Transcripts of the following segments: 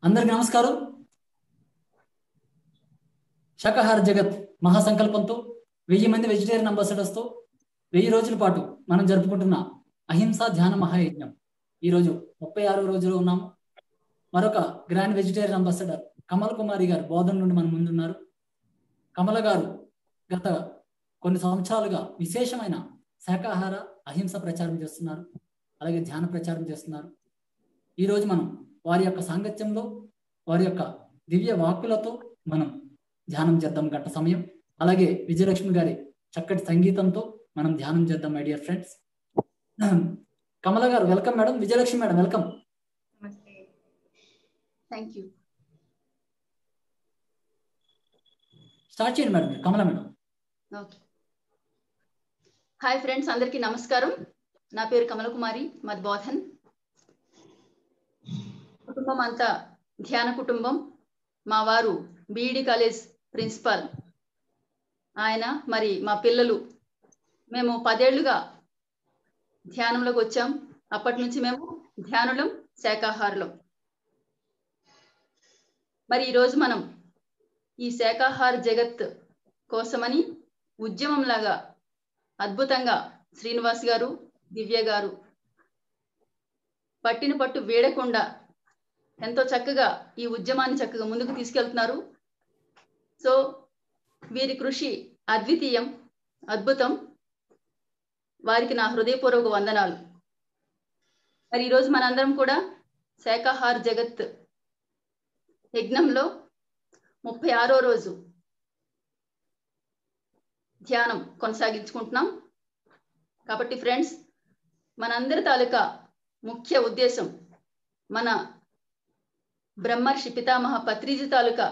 అందరికి నమస్కారం. శాకాహార జగత్ మహాసంకల్పంతో 1000 మంది వెజిటేరియన్ అంబాసిడర్స్తో 1000 రోజుల పాటు మనం జరుపుకుంటున్న అహింసా ధ్యాన మహాయజ్ఞం ఈరోజు 36వ రోజులో ఉన్నాము. మరొక గ్రాండ్ వెజిటేరియన్ అంబాసిడర్ కమల్ కుమారి గారు బోధన నుండి మన ముందున్నారు. కమల గారు గత కొన్ని సంవత్సరాలుగా విశేషమైన శాకాహార అహింస ప్రచారం చేస్తున్నారు, అలాగే ధ్యాన ప్రచారం చేస్తున్నారు. ఈరోజు మనం వారి యొక్క సాంగత్యంలో, వారి యొక్క దివ్య వాక్కులతో మనం ధ్యానం చేద్దాం గంట సమయం. అలాగే విజయలక్ష్మి గారి చక్కటి సంగీతంతో మనం ధ్యానం చేద్దాం my dear friends. Kamala garu welcome madam. Vijayalakshmi madam welcome. నమస్తే. Thank you. స్టార్ట్ చేయండి madam. Kamala madam. Okay. Hi friends, అందరికీ నమస్కారం. నా పేరు కమల కుమారి, మాది బోధన్. కుటుంబం అంతా ధ్యాన కుటుంబం. మా వారు బీఈడి కాలేజ్ ప్రిన్సిపాల్, ఆయన మరి మా పిల్లలు, మేము 10 ఏళ్లుగా ధ్యానంలోకి వచ్చాం. అప్పటి నుంచి మేము ధ్యానులం, శాకాహారులం. మరి ఈరోజు మనం ఈ శాకాహార జగత్ కోసమని ఉద్యమంలాగా అద్భుతంగా శ్రీనివాస్ గారు, దివ్య గారు పట్టిన పట్టు వీడకుండా ఎంతో చక్కగా ఈ ఉద్యమాన్ని చక్కగా ముందుకు తీసుకెళ్తున్నారు. సో వీరి కృషి అద్వితీయం, అద్భుతం. వారికి నా హృదయపూర్వక వందనాలు. మరి ఈరోజు మనందరం కూడా శాకాహార జగత్ యజ్ఞంలో 36వ రోజు ధ్యానం కొనసాగించుకుంటున్నాం. కాబట్టి ఫ్రెండ్స్, మనందరి తాలూకా ముఖ్య ఉద్దేశం, మన బ్రహ్మర్షి పితామహ పత్రిజీ తాలూకా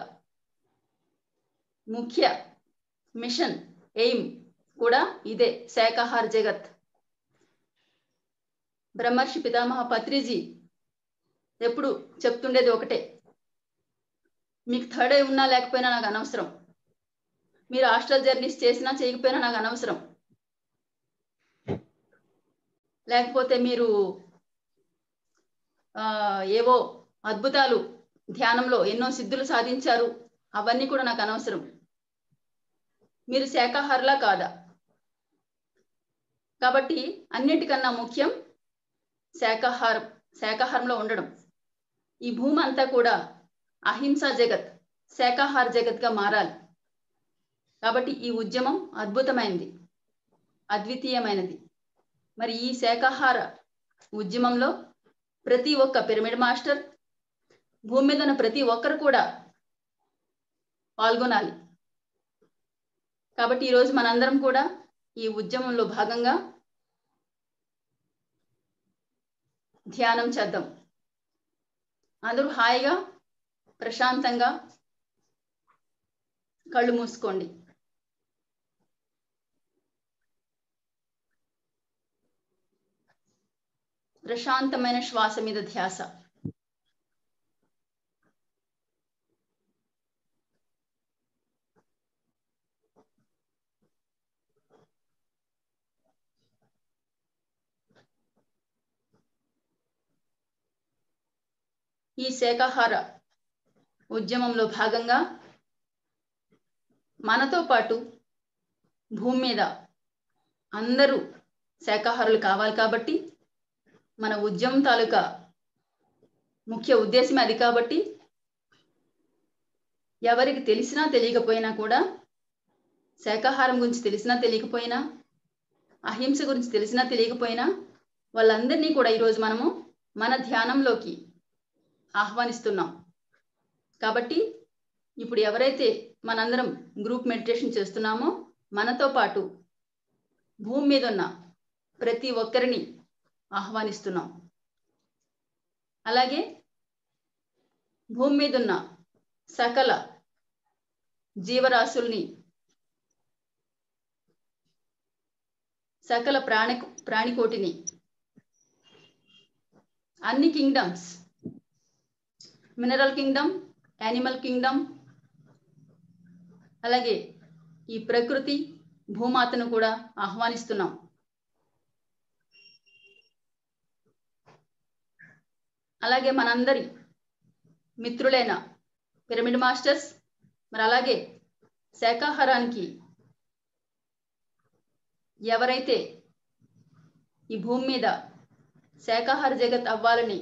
ముఖ్య మిషన్, ఎయిమ్ కూడా ఇదే, శాకాహార జగత్. బ్రహ్మర్షి పితామహ పత్రిజీ ఎప్పుడు చెప్తుండేది ఒకటే, మీకు థర్డ్ ఐ ఉన్నా లేకపోయినా నాకు అనవసరం, మీరు హాస్టల్ జర్నీస్ చేసినా చేయకపోయినా నాకు అనవసరం, లేకపోతే మీరు ఏవో అద్భుతాలు ధ్యానంలో ఎన్నో సిద్ధులు సాధించారు, అవన్నీ కూడా నాకు అనవసరం. మీరు శాకాహారులా కాదా? కాబట్టి అన్నిటికన్నా ముఖ్యం శాకాహారంలో ఉండడం. ఈ భూమి అంతా కూడా అహింసా జగత్, శాకాహార జగత్గా మారాలి. కాబట్టి ఈ ఉద్యమం అద్భుతమైనది, అద్వితీయమైనది. మరి ఈ శాకాహార ఉద్యమంలో ప్రతి ఒక్క పిరమిడ్ మాస్టర్, భూమి మీద ఉన్న ప్రతి ఒక్కరు కూడా పాల్గొనాలి. కాబట్టి ఈరోజు మనందరం కూడా ఈ ఉద్యమంలో భాగంగా ధ్యానం చేద్దాం. అందరూ హాయిగా ప్రశాంతంగా కళ్ళు మూసుకోండి. ప్రశాంతమైన శ్వాస మీద ధ్యాస. ఈ శాకాహార ఉద్యమంలో భాగంగా మనతో పాటు భూమి మీద అందరూ శాకాహారులు కావాలి. కాబట్టి మన ఉద్యమం తాలూకా ముఖ్య ఉద్దేశమే అది. కాబట్టి ఎవరికి తెలిసినా తెలియకపోయినా కూడా, శాకాహారం గురించి తెలిసినా తెలియకపోయినా, అహింస గురించి తెలిసినా తెలియకపోయినా, వాళ్ళందరినీ కూడా ఈరోజు మనము మన ధ్యానంలోకి ఆహ్వానిస్తున్నాం. కాబట్టి ఇప్పుడు ఎవరైతే మనందరం గ్రూప్ మెడిటేషన్ చేస్తున్నామో, మనతో పాటు భూమి మీద ఉన్న ప్రతి ఒక్కరిని ఆహ్వానిస్తున్నాం. అలాగే భూమి మీద ఉన్న సకల జీవరాశుల్ని, సకల ప్రాణికోటిని, అన్ని kingdoms, mineral Kingdom, animal Kingdom, అలాగే ఈ ప్రకృతి భూమాతను కూడా ఆహ్వానిస్తున్నాం. అలాగే మనందరి మిత్రులైన పిరమిడ్ మాస్టర్స్, మరి అలాగే శాకాహారానికి ఎవరైతే ఈ భూమి మీద శాకాహార జగత్ అవ్వాలని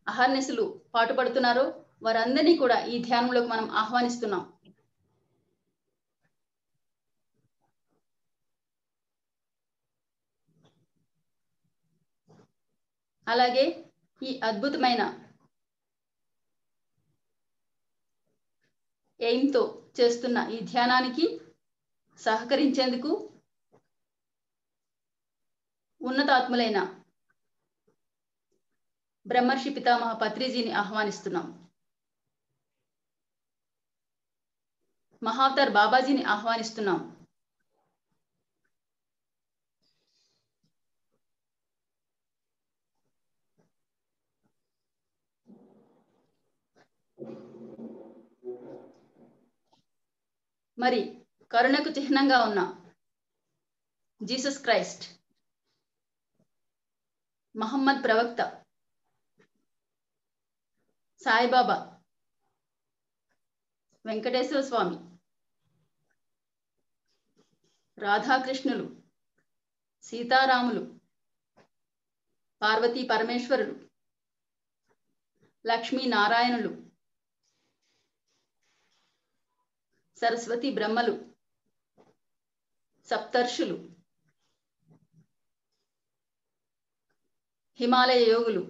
అహర్నిశలు పాటుపడుతున్నారో వారందరినీ కూడా ఈ ధ్యానంలోకి మనం ఆహ్వానిస్తున్నాం. అలాగే ఈ అద్భుతమైన ఎయిమ్తో చేస్తున్న ఈ ధ్యానానికి సహకరించేందుకు ఉన్నతాత్ములైన బ్రహ్మర్షి పితామహ పత్రిజీని ఆహ్వానిస్తున్నాం. మహావతార్ బాబాజీని ఆహ్వానిస్తున్నాం. మరి కరుణకు చిహ్నంగా ఉన్న జీసస్ క్రైస్ట్, మహమ్మద్ ప్రవక్త, సాయిబాబా, వెంకటేశ్వర స్వామి, రాధాకృష్ణులు, సీతారాములు, పార్వతీ పరమేశ్వరులు, లక్ష్మీనారాయణులు, సరస్వతి బ్రహ్మలు, సప్తర్షులు, హిమాలయ యోగులు,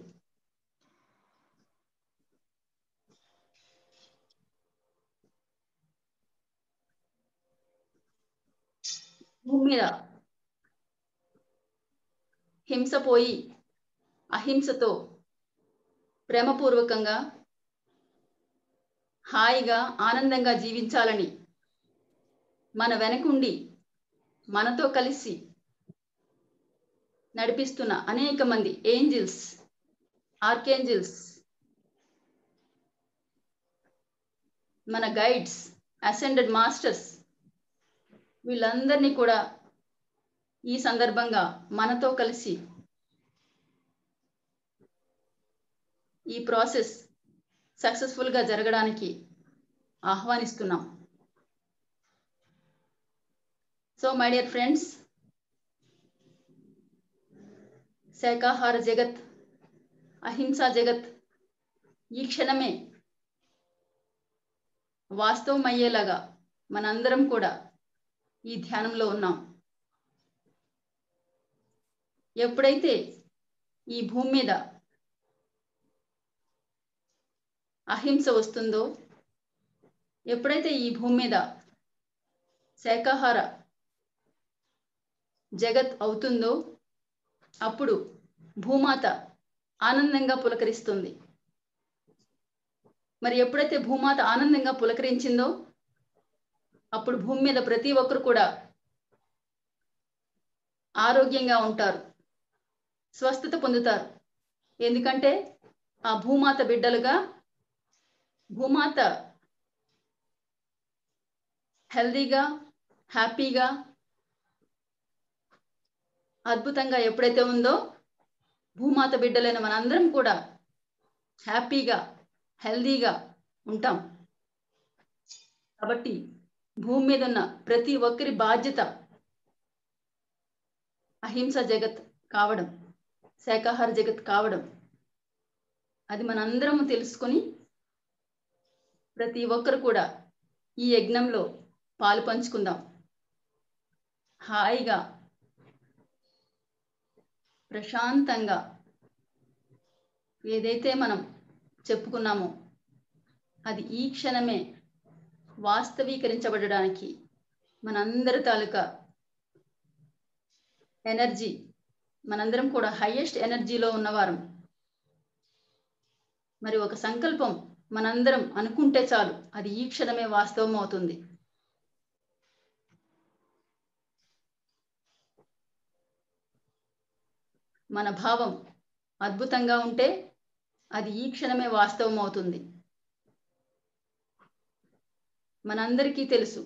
భూమి మీద హింస పోయి అహింసతో ప్రేమపూర్వకంగా హాయిగా ఆనందంగా జీవించాలని మన వెనకుండి మనతో కలిసి నడిపిస్తున్న అనేక మంది ఏంజిల్స్, ఆర్కేంజిల్స్, మన గైడ్స్, అసెండెడ్ మాస్టర్స్, వీళ్ళందరినీ కూడా ఈ సందర్భంగా మనతో కలిసి ఈ ప్రాసెస్ సక్సెస్ఫుల్ గా జరగడానికి ఆహ్వానిస్తున్నాం. సో మై డియర్ ఫ్రెండ్స్, శాకాహార జగత్, అహింసా జగత్ ఈ క్షణమే వాస్తవం అయ్యేలాగా మనందరం కూడా ఈ ధ్యానంలో ఉన్నాం. ఎప్పుడైతే ఈ భూమి మీద అహింస వస్తుందో, ఎప్పుడైతే ఈ భూమి మీద శాకాహార జగత్ అవుతుందో, అప్పుడు భూమాత ఆనందంగా పులకరిస్తుంది. మరి ఎప్పుడైతే భూమాత ఆనందంగా పులకరించిందో, అప్పుడు భూమి మీద ప్రతి ఒక్కరు కూడా ఆరోగ్యంగా ఉంటారు, స్వస్థత పొందుతారు. ఎందుకంటే ఆ భూమాత బిడ్డలుగా భూమాత హెల్దీగా, హ్యాపీగా, అద్భుతంగా ఎప్పుడైతే ఉందో, భూమాత బిడ్డలైన మనందరం కూడా హ్యాపీగా, హెల్దీగా ఉంటాం. కాబట్టి భూమి మీద ఉన్న ప్రతి ఒక్కరి బాధ్యత అహింస జగత్ కావడం, శాకాహార జగత్ కావడం. అది మనందరం తెలుసుకొని ప్రతి ఒక్కరు కూడా ఈ యజ్ఞంలో పాలు పంచుకుందాం. హాయిగా, ప్రశాంతంగా ఏదైతే మనం చెప్పుకున్నామో అది ఈ క్షణమే వాస్తవీకరించబడడానికి మనందరి తాలూకా ఎనర్జీ, మనందరం కూడా హైయెస్ట్ ఎనర్జీలో ఉన్నవారం. మరి ఒక సంకల్పం మనందరం అనుకుంటే చాలు, అది ఈ క్షణమే వాస్తవం అవుతుంది. మన భావం అద్భుతంగా ఉంటే అది ఈ క్షణమే వాస్తవం అవుతుంది. మనందరికీ తెలుసు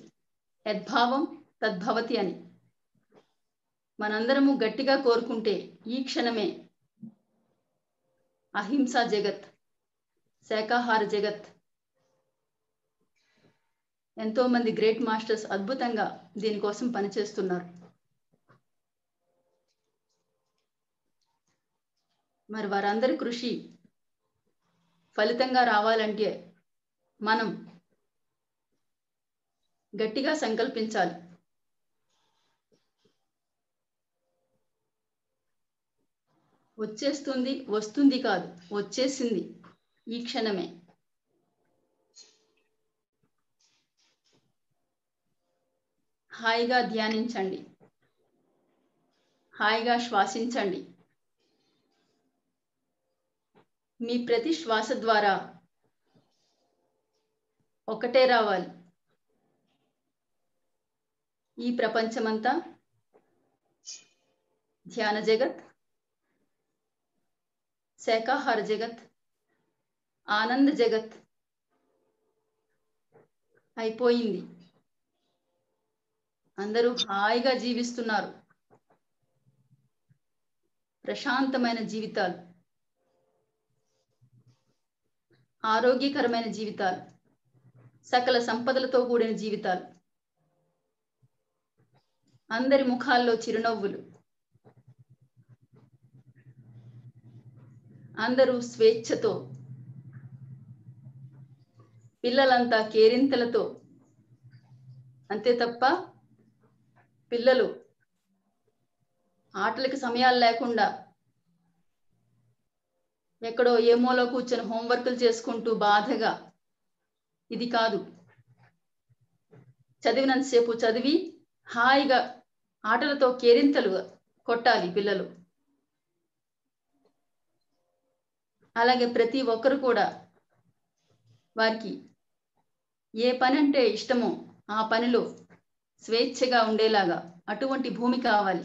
యద్భావం తద్భవతి అని. మనందరము గట్టిగా కోరుకుంటే ఈ క్షణమే అహింసా జగత్, శాకాహార జగత్, ఎంతో మంది గ్రేట్ మాస్టర్స్ అద్భుతంగా దీనికోసం పనిచేస్తున్నారు. మరి వారందరి కృషి ఫలితంగా రావాలంటే మనం గట్టిగా సంకల్పించాలి. వచ్చేస్తుంది, వస్తుంది కాదు, వచ్చేసింది ఈ క్షణమే. హాయిగా ధ్యానించండి, హాయిగా శ్వాసించండి. మీ ప్రతి శ్వాస ద్వారా ఒకటే రావాలి, ఈ ప్రపంచమంతా ధ్యాన జగత్, శాకాహార జగత్, ఆనంద జగత్ అయిపోయింది. అందరూ హాయిగా జీవిస్తున్నారు, ప్రశాంతమైన జీవితాలు, ఆరోగ్యకరమైన జీవితాలు, సకల సంపదలతో కూడిన జీవితాలు, అందరి ముఖాల్లో చిరునవ్వులు, అందరూ స్వేచ్ఛతో, పిల్లలంతా కేరింతలతో. అంతే తప్ప పిల్లలు ఆటలకి సమయాలు లేకుండా ఎక్కడో ఏమోలో కూర్చొని హోంవర్కులు చేసుకుంటూ బాధగా, ఇది కాదు. చదివినంతసేపు చదివి హాయిగా ఆటలతో కేరింతలు కొట్టాలి పిల్లలు. అలాగే ప్రతి ఒక్కరు కూడా వారికి ఏ పని అంటే ఇష్టమో ఆ పనిలో స్వేచ్ఛగా ఉండేలాగా అటువంటి భూమి కావాలి,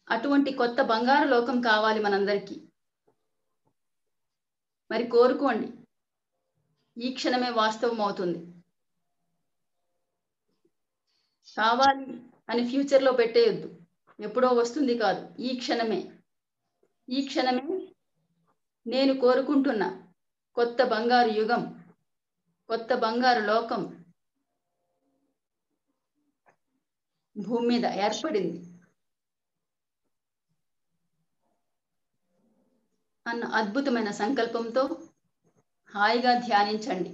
అటువంటి కొత్త బంగారు లోకం కావాలి మనందరికీ. మరి కోరుకోండి, ఈ క్షణమే వాస్తవం అవుతుంది. కావాలి అని ఫ్యూచర్లో పెట్టేయొద్దు, ఎప్పుడో వస్తుంది కాదు, ఈ క్షణమే. ఈ క్షణమే నేను కోరుకుంటున్న కొత్త బంగారు యుగం, కొత్త బంగారు లోకం భూమి మీద ఏర్పడింది అన్న అద్భుతమైన సంకల్పంతో హాయిగా ధ్యానించండి.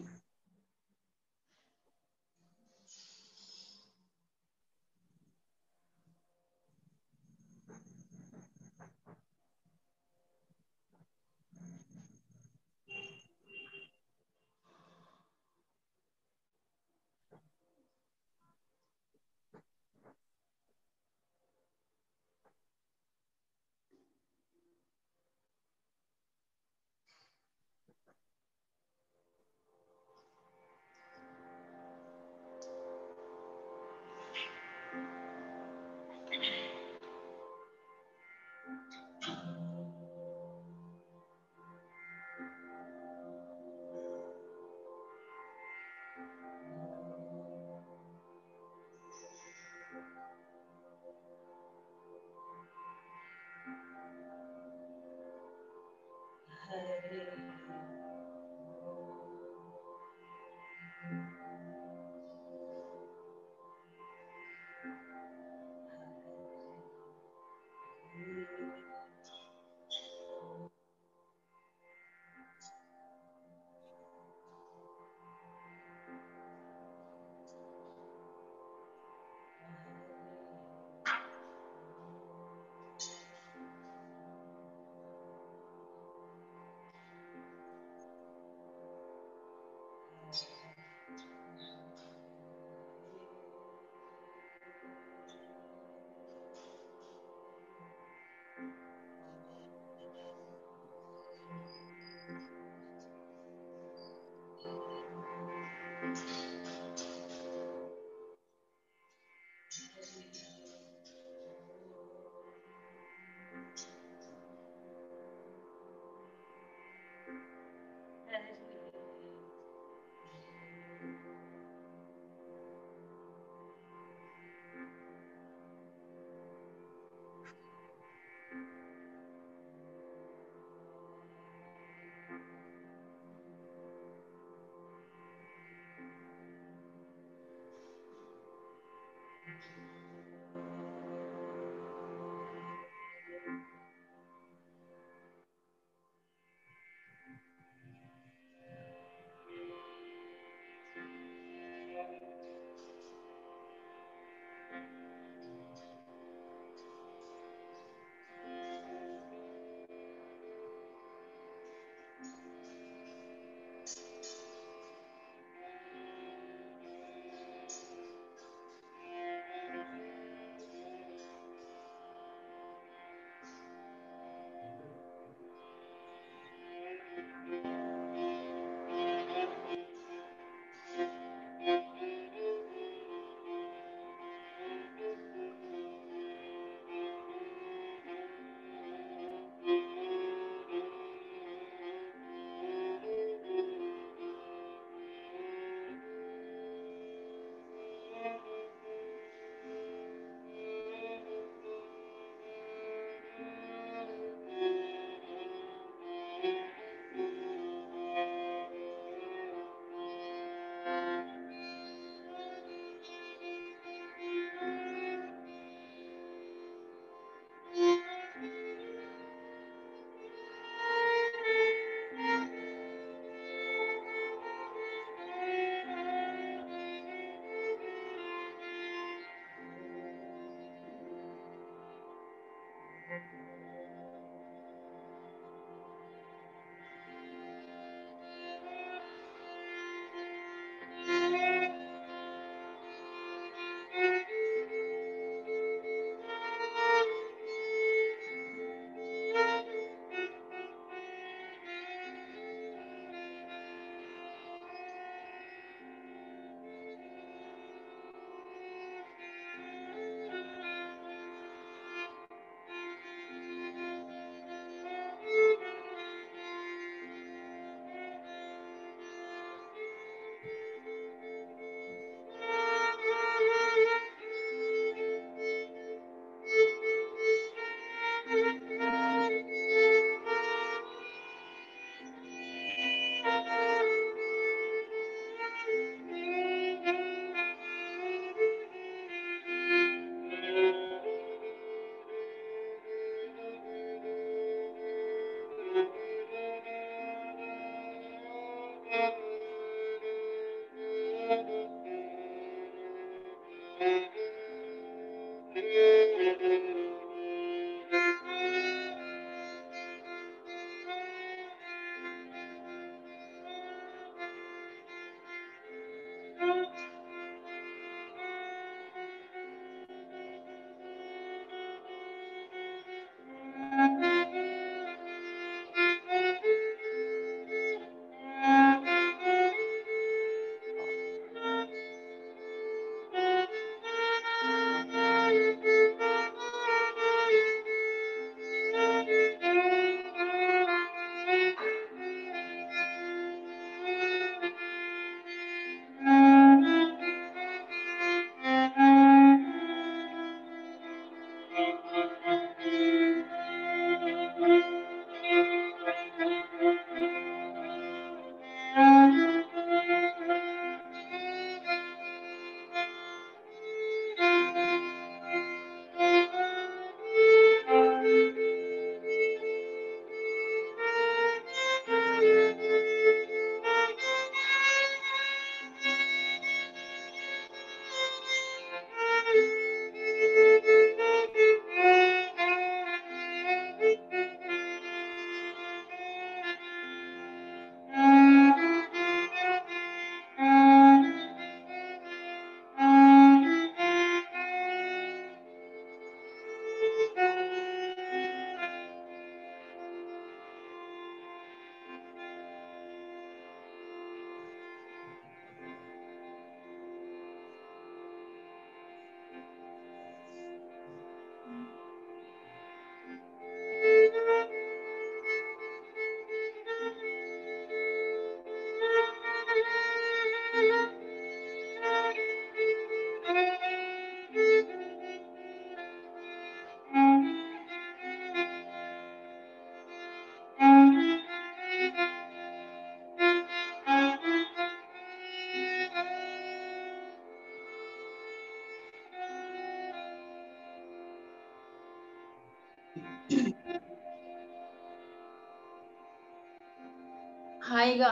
హాయిగా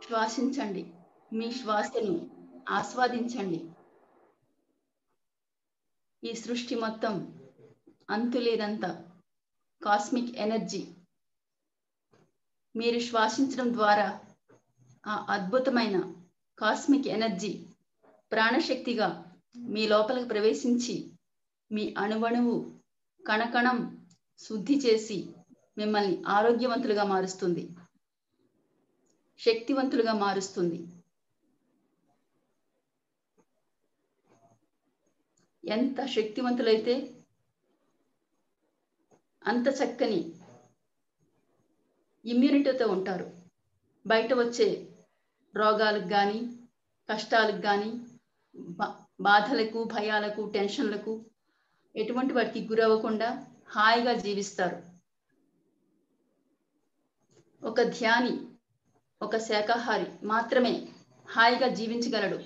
శ్వాసించండి. మీ శ్వాసను ఆస్వాదించండి. ఈ సృష్టి మొత్తం అంతులేనంత కాస్మిక్ ఎనర్జీ. మీరు శ్వాసించడం ద్వారా ఆ అద్భుతమైన కాస్మిక్ ఎనర్జీ ప్రాణశక్తిగా మీ లోపలికి ప్రవేశించి మీ అణువణువు కణకణం శుద్ధి చేసి మిమ్మల్ని ఆరోగ్యవంతులుగా మారుస్తుంది, శక్తివంతులుగా మారుస్తుంది. ఎంత శక్తివంతులైతే అంత చక్కని ఇమ్యూనిటీతో ఉంటారు. బయట వచ్చే రోగాలకు కానీ, కష్టాలకు కానీ, బాధలకు, భయాలకు, టెన్షన్లకు ఎటువంటి వాటికి గురవ్వకుండా హాయిగా జీవిస్తారు. ఒక ధ్యాని, ఒక శాకాహారి మాత్రమే హాయిగా జీవించగలడు.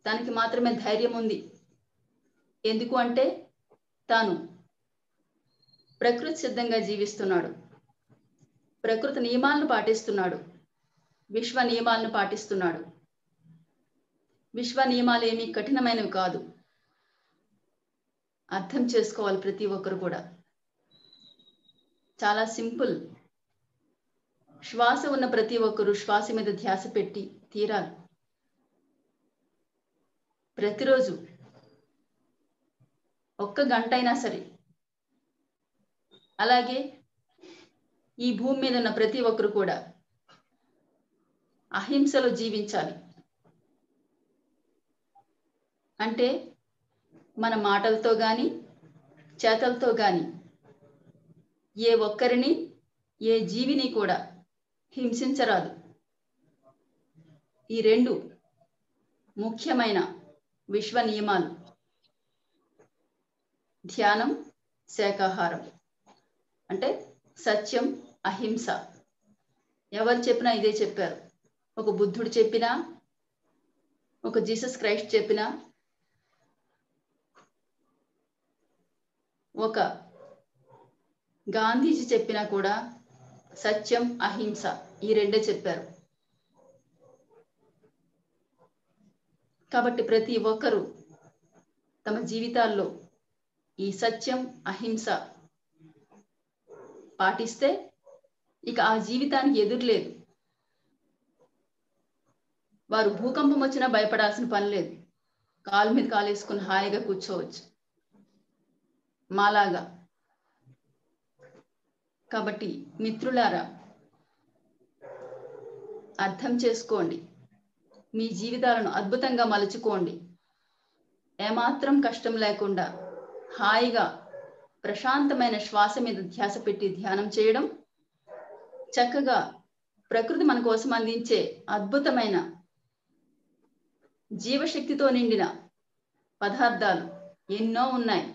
తనకి మాత్రమే ధైర్యం ఉంది. ఎందుకు అంటే తాను ప్రకృతి సిద్ధంగా జీవిస్తున్నాడు, ప్రకృతి నియమాలను పాటిస్తున్నాడు, విశ్వ నియమాలను పాటిస్తున్నాడు. విశ్వ నియమాలు ఏమీ కఠినమైనవి కాదు. అర్థం చేసుకోవాలి ప్రతి ఒక్కరు కూడా. చాలా సింపుల్. శ్వాస ఉన్న ప్రతి ఒక్కరు శ్వాస మీద ధ్యాస పెట్టి తీరాలి. ప్రతిరోజు ఒక్క గంట అయినా సరే. అలాగే ఈ భూమి మీద ఉన్న ప్రతి ఒక్కరు కూడా అహింసలో జీవించాలి. అంటే మన మాటలతో కానీ, చేతలతో కానీ ఏ ఒక్కరిని, ఏ జీవిని కూడా హింసించరాదు. ఈ రెండు ముఖ్యమైన విశ్వ నియమాలు: ధ్యానం, శాకాహారం. అంటే సత్యం, అహింస. ఎవరు చెప్పినా ఇదే చెప్పారు. ఒక బుద్ధుడు చెప్పినా, ఒక జీసస్ క్రైస్ట్ చెప్పినా, ఒక గాంధీజీ చెప్పినా కూడా సత్యం, అహింస ఈ రెండే చెప్పారు. కాబట్టి ప్రతి ఒక్కరూ తమ జీవితాల్లో ఈ సత్యం, అహింస పాటిస్తే ఇక ఆ జీవితానికి ఎదురులేదు. వారు భూకంపం వచ్చినా భయపడాల్సిన పని లేదు. కాలు మీద కాలు వేసుకుని హాయిగా కూర్చోవచ్చు మాలాగా. కాబట్టి మిత్రులారా, అర్థం చేసుకోండి. మీ జీవితాలను అద్భుతంగా మలుచుకోండి. ఏమాత్రం కష్టం లేకుండా హాయిగా ప్రశాంతమైన శ్వాస మీద ధ్యాస పెట్టి ధ్యానం చేయడం, చక్కగా ప్రకృతి మన కోసం అందించే అద్భుతమైన జీవశక్తితో నిండిన పదార్థాలు ఎన్నో ఉన్నాయి.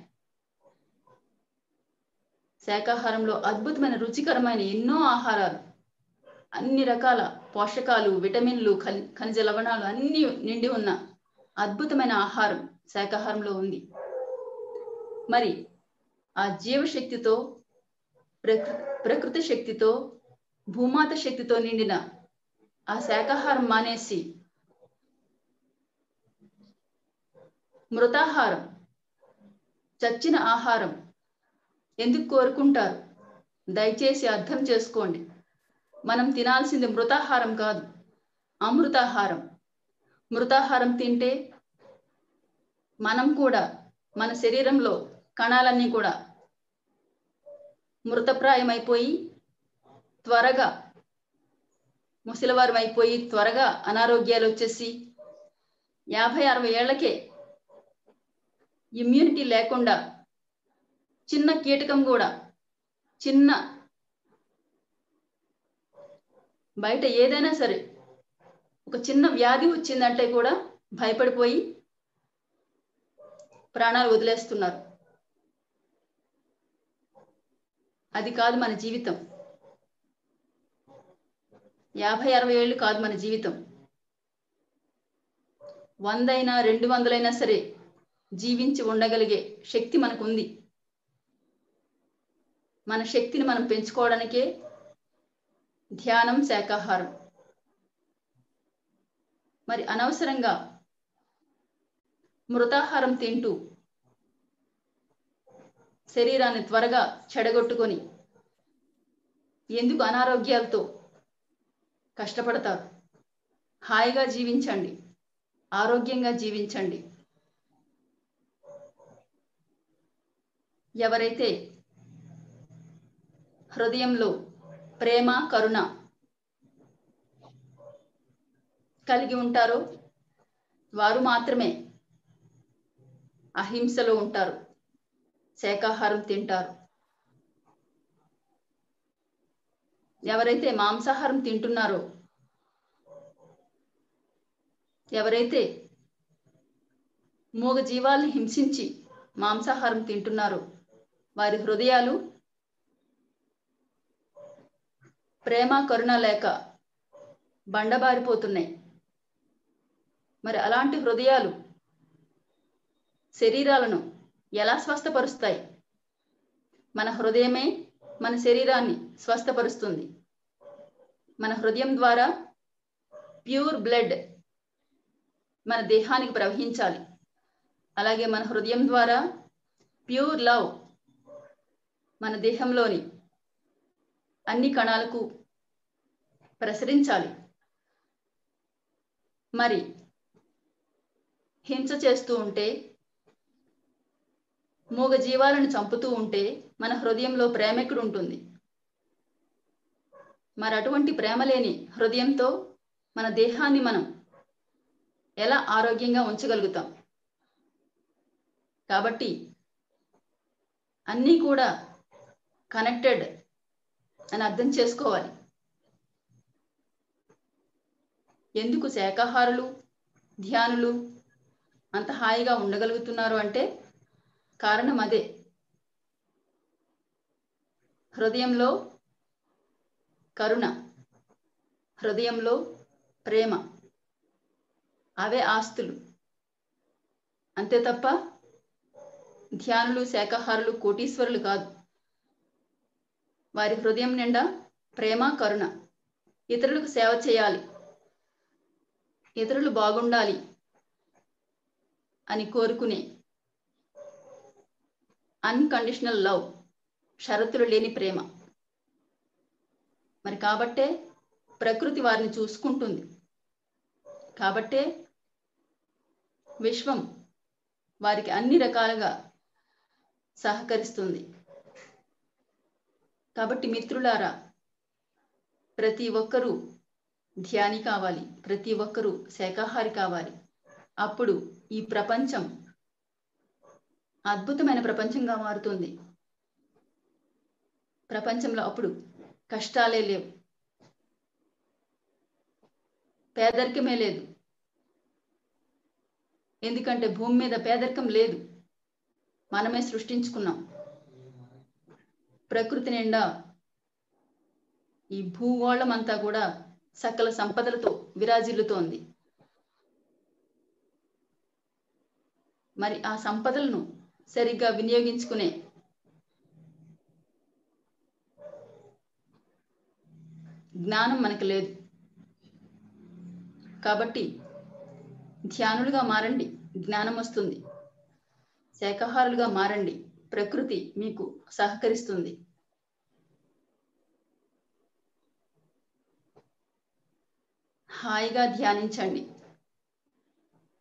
శాకాహారంలో అద్భుతమైన రుచికరమైన ఎన్నో ఆహారాలు, అన్ని రకాల పోషకాలు, విటమిన్లు, ఖనిజ లవణాలు అన్ని నిండి ఉన్న అద్భుతమైన ఆహారం శాకాహారంలో ఉంది. మరి ఆ జీవశక్తితో, ప్రకృతి శక్తితో, భూమాత శక్తితో నిండిన ఆ శాకాహారం మానేసి మృతాహారం, చచ్చిన ఆహారం ఎందుకు కోరుకుంటారు? దయచేసి అర్థం చేసుకోండి. మనం తినాల్సింది మృతాహారం కాదు, అమృతాహారం. మృతాహారం తింటే మనం కూడా, మన శరీరంలో కణాలన్నీ కూడా మృతప్రాయమైపోయి త్వరగా ముసలివారం అయిపోయి త్వరగా అనారోగ్యాలు వచ్చేసి 50-60 ఏళ్లకే ఇమ్యూనిటీ లేకుండా చిన్న కీటకం కూడా, చిన్న బయట ఏదైనా సరే ఒక చిన్న వ్యాధి వచ్చిందంటే కూడా భయపడిపోయి ప్రాణాలు వదిలేస్తున్నారు. అది కాదు మన జీవితం. 50-60 ఏళ్ళు కాదు మన జీవితం. 100 అయినా 200 అయినా సరే జీవించి ఉండగలిగే శక్తి మనకుంది. మన శక్తిని మనం పెంచుకోవడానికే ధ్యానం, శాకాహారం. మరి అనవసరంగా మృతాహారం తింటూ శరీరాన్ని త్వరగా చెడగొట్టుకొని ఎందుకు అనారోగ్యాలతో కష్టపడతారు? హాయిగా జీవించండి, ఆరోగ్యంగా జీవించండి. ఎవరైతే హృదయంలో ప్రేమ, కరుణ కలిగి ఉంటారో వారు మాత్రమే అహింసలో ఉంటారు, శాకాహారం తింటారు. ఎవరైతే మాంసాహారం తింటున్నారో, ఎవరైతే మూగ జీవాల్ని హింసించి మాంసాహారం తింటున్నారో వారి హృదయాలు ప్రేమ, కరుణ లేక బండబారిపోతున్నాయి. మరి అలాంటి హృదయాలు శరీరాలను ఎలా స్వస్థపరుస్తాయి? మన హృదయమే మన శరీరాన్ని స్వస్థపరుస్తుంది. మన హృదయం ద్వారా ప్యూర్ బ్లడ్ మన దేహానికి ప్రవహించాలి. అలాగే మన హృదయం ద్వారా ప్యూర్ లవ్ మన దేహంలోని అన్ని కణాలకు ప్రసరించాలి. మరి హింస చేస్తూ ఉంటే, మూగ జీవాలను చంపుతూ ఉంటే మన హృదయంలో ప్రేమ ఎక్కడ ఉంటుంది? మరి అటువంటి ప్రేమ లేని హృదయంతో మన దేహాన్ని మనం ఎలా ఆరోగ్యంగా ఉంచగలుగుతాం? కాబట్టి అన్నీ కూడా కనెక్టెడ్ అని అర్థం చేసుకోవాలి. ఎందుకు శాకాహారులు, ధ్యానులు అంత హాయిగా ఉండగలుగుతున్నారు అంటే కారణం అదే. హృదయంలో కరుణ, హృదయంలో ప్రేమ, అవే ఆస్తులు. అంతే తప్ప ధ్యానులు, శాకాహారులు కోటీశ్వరులు కాదు. వారి హృదయం నిండా ప్రేమ, కరుణ, ఇతరులకు సేవ చేయాలి, ఇతరులు బాగుండాలి అని కోరుకునే అన్కండిషనల్ లవ్, షరతులు లేని ప్రేమ. మరి కాబట్టే ప్రకృతి వారిని చూసుకుంటుంది. కాబట్టే విశ్వం వారికి అన్ని రకాలుగా సహకరిస్తుంది. కాబట్టి మిత్రులారా, ప్రతి ఒక్కరూ ధ్యాని కావాలి, ప్రతి ఒక్కరూ శాకాహారి కావాలి. అప్పుడు ఈ ప్రపంచం అద్భుతమైన ప్రపంచంగా మారుతుంది. ప్రపంచంలో అప్పుడు కష్టాలే లేవు, పేదరికమే లేదు. ఎందుకంటే భూమి మీద పేదరికం లేదు, మనమే సృష్టించుకున్నాం. ప్రకృతి నిండా ఈ భూగోళం అంతా కూడా సకల సంపదలతో విరాజిల్లుతోంది. మరి ఆ సంపదలను సరిగ్గా వినియోగించుకునే జ్ఞానం మనకు లేదు. కాబట్టి ధ్యానులుగా మారండి, జ్ఞానం వస్తుంది. శాకాహారులుగా మారండి, ప్రకృతి మీకు సహకరిస్తుంది. హాయిగా ధ్యానించండి,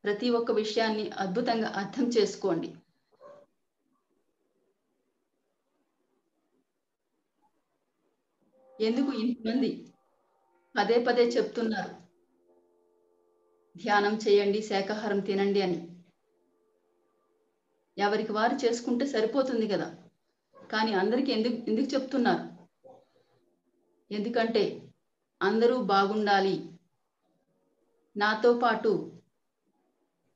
ప్రతి ఒక్క విషయాన్ని అద్భుతంగా అర్థం చేసుకోండి. ఎందుకు ఇంతమంది పదే పదే చెప్తున్నారు ధ్యానం చేయండి, శాకాహారం తినండి అని? ఎవరికి వారు చేసుకుంటే సరిపోతుంది కదా. కానీ అందరికీ ఎందుకు చెప్తున్నారు? ఎందుకంటే అందరూ బాగుండాలి, నాతో పాటు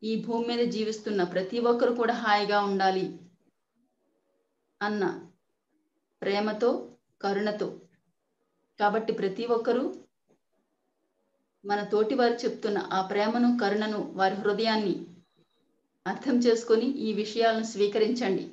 ఈ భూమి మీద జీవిస్తున్న ప్రతి ఒక్కరు కూడా హాయిగా ఉండాలి అన్న ప్రేమతో, కరుణతో. కాబట్టి ప్రతి ఒక్కరూ మన తోటి వారు చెప్తున్న ఆ ప్రేమను, కరుణను, వారి హృదయాన్ని అర్థం చేసుకొని ఈ విషయాలను స్వీకరించండి.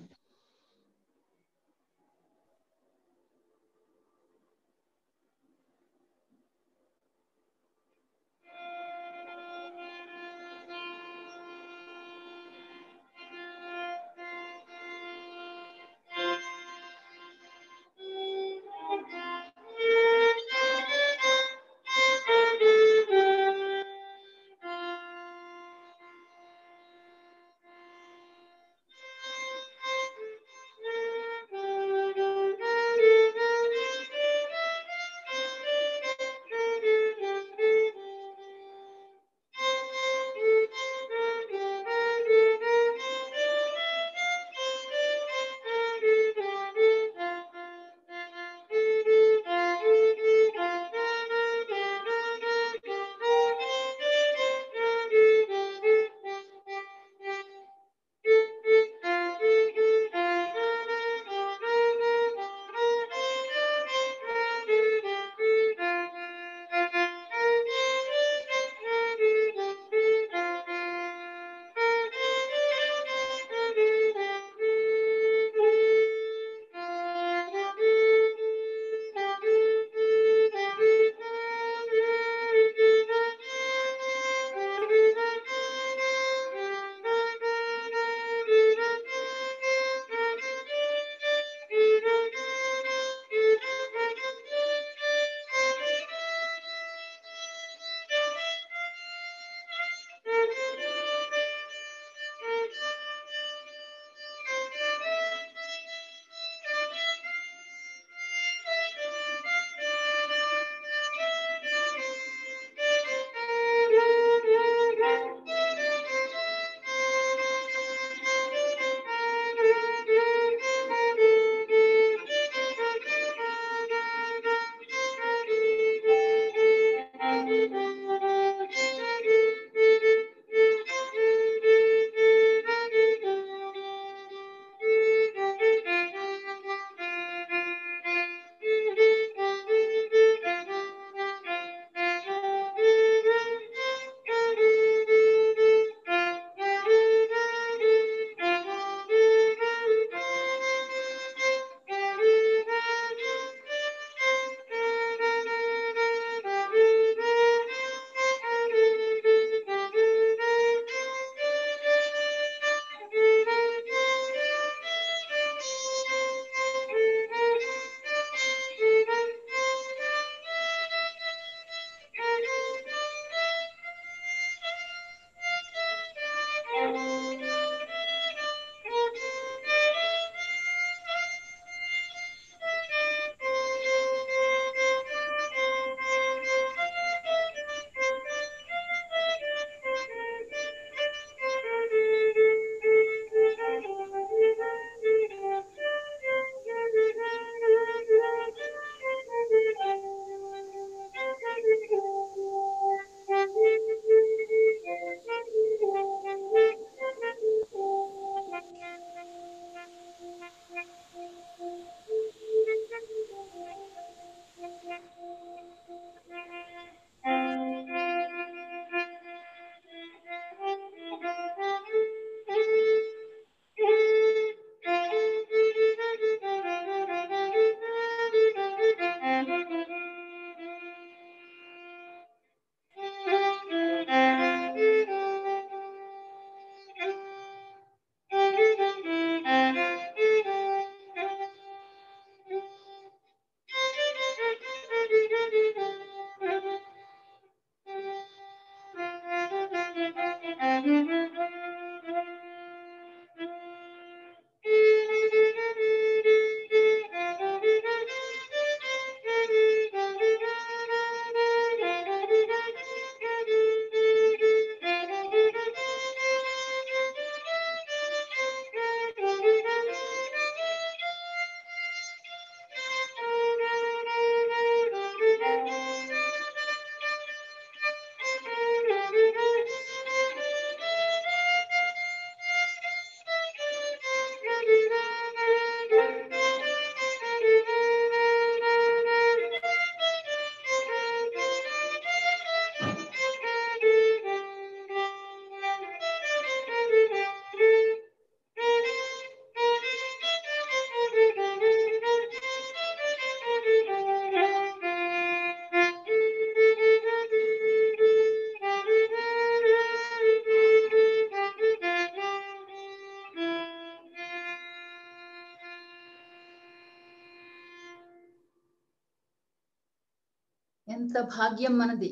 ఎంత భాగ్యం మనది.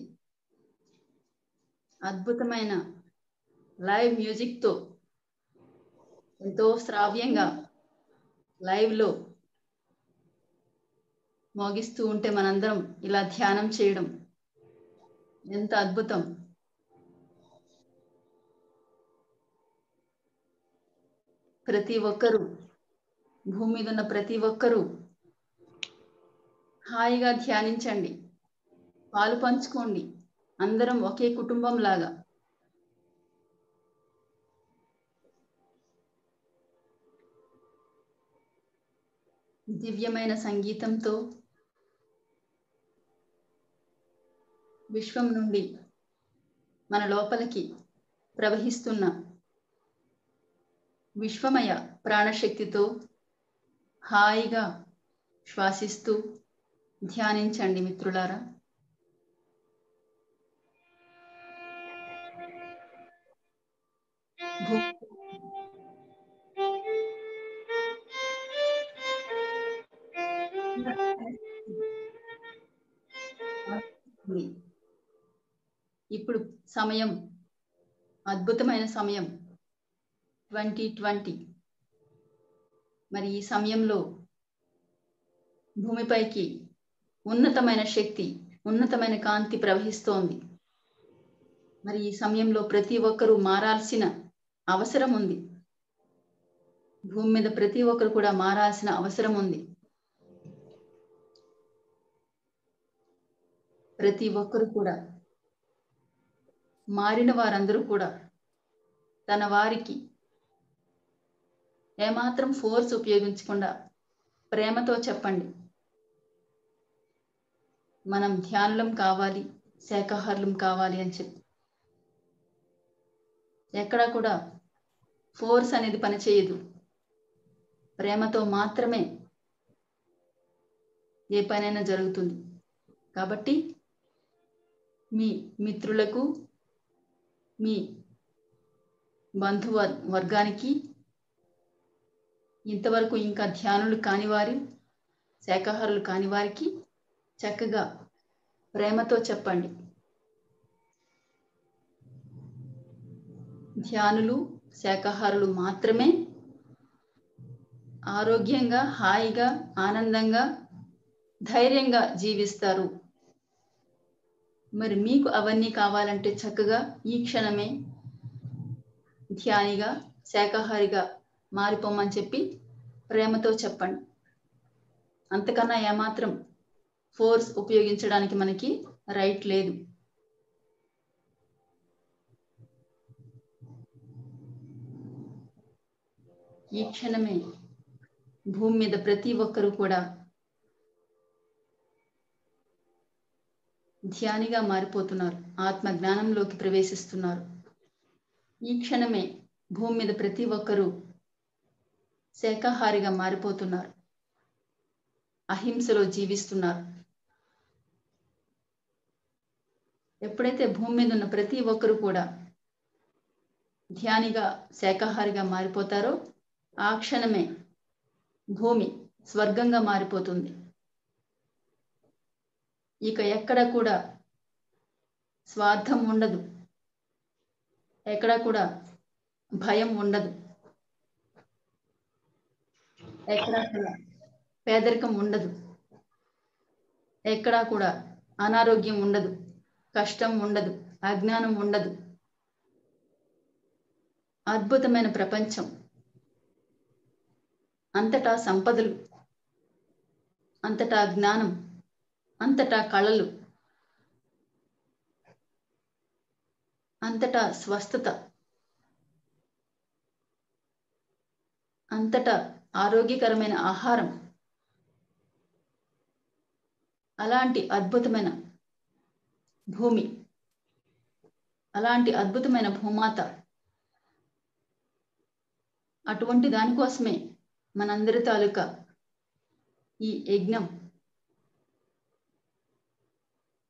అద్భుతమైన లైవ్ మ్యూజిక్ తో ఎంతో శ్రావ్యంగా లైవ్ లో మోగిస్తూ ఉంటే మనందరం ఇలా ధ్యానం చేయడం ఎంత అద్భుతం. ప్రతి ఒక్కరూ, భూమి మీద ఉన్న ప్రతి ఒక్కరూ హాయిగా ధ్యానించండి, పాలు పంచుకోండి, అందరం ఒకే కుటుంబం లాగా. దివ్యమైన సంగీతంతో విశ్వం నుండి మన లోపలికి ప్రవహిస్తున్న విశ్వమయ ప్రాణశక్తితో హాయిగా శ్వాసిస్తూ ధ్యానించండి మిత్రులారా. ఇప్పుడు సమయం అద్భుతమైన సమయం 2020. మరి ఈ సమయంలో భూమిపైకి ఉన్నతమైన శక్తి, ఉన్నతమైన కాంతి ప్రవహిస్తోంది. మరి ఈ సమయంలో ప్రతి ఒక్కరూ మారాల్సిన అవసరం ఉంది. భూమి మీద ప్రతి ఒక్కరు కూడా మారాల్సిన అవసరం ఉంది. ప్రతి ఒక్కరు కూడా, మారిన వారందరూ కూడా తన వారికి ఏమాత్రం ఫోర్స్ ఉపయోగించకుండా ప్రేమతో చెప్పండి, మనం ధ్యానులం కావాలి, శాకాహారులం కావాలి అని చెప్పి. ఎక్కడా కూడా ఫోర్స్ అనేది పనిచేయదు. ప్రేమతో మాత్రమే ఏ పనైనా జరుగుతుంది. కాబట్టి మీ మిత్రులకు, మీ బంధు వర్గానికి, ఇంతవరకు ఇంకా ధ్యానులు కానివారు, శాకాహారులు కాని వారికి చక్కగా ప్రేమతో చెప్పండి, ధ్యానులు శాకాహారులు మాత్రమే ఆరోగ్యంగా, హాయిగా, ఆనందంగా, ధైర్యంగా జీవిస్తారు. మరి మీకు అవన్నీ కావాలంటే చక్కగా ఈ క్షణమే ధ్యానిగా, శాకాహారిగా మారిపోమని చెప్పి ప్రేమతో చెప్పండి. అంతకన్నా ఏమాత్రం ఫోర్స్ ఉపయోగించడానికి మనకి రైట్ లేదు. ఈ క్షణమే భూమి మీద ప్రతి ఒక్కరూ కూడా ధ్యానిగా మారిపోతున్నారు, ఆత్మ జ్ఞానంలోకి ప్రవేశిస్తున్నారు. ఈ క్షణమే భూమి మీద ప్రతి ఒక్కరూ శాకాహారిగా మారిపోతున్నారు, అహింసలో జీవిస్తున్నారు. ఎప్పుడైతే భూమి మీద ఉన్న ప్రతి ఒక్కరూ కూడా ధ్యానిగా, శాకాహారిగా మారిపోతారో ఆ క్షణమే భూమి స్వర్గంగా మారిపోతుంది. ఇక ఎక్కడ కూడా స్వార్థం ఉండదు, ఎక్కడ కూడా భయం ఉండదు, ఎక్కడా కూడా పేదరికం ఉండదు, ఎక్కడా కూడా అనారోగ్యం ఉండదు, కష్టం ఉండదు, అజ్ఞానం ఉండదు. అద్భుతమైన ప్రపంచం, అంతటా సంపదలు, అంతటా జ్ఞానం, అంతటా కళలు, అంతటా స్వస్థత, అంతటా ఆరోగ్యకరమైన ఆహారం. అలాంటి అద్భుతమైన భూమి, అలాంటి అద్భుతమైన భూమాత. అటువంటి దానికోసమే మనందరి తాలూకా ఈ యజ్ఞం,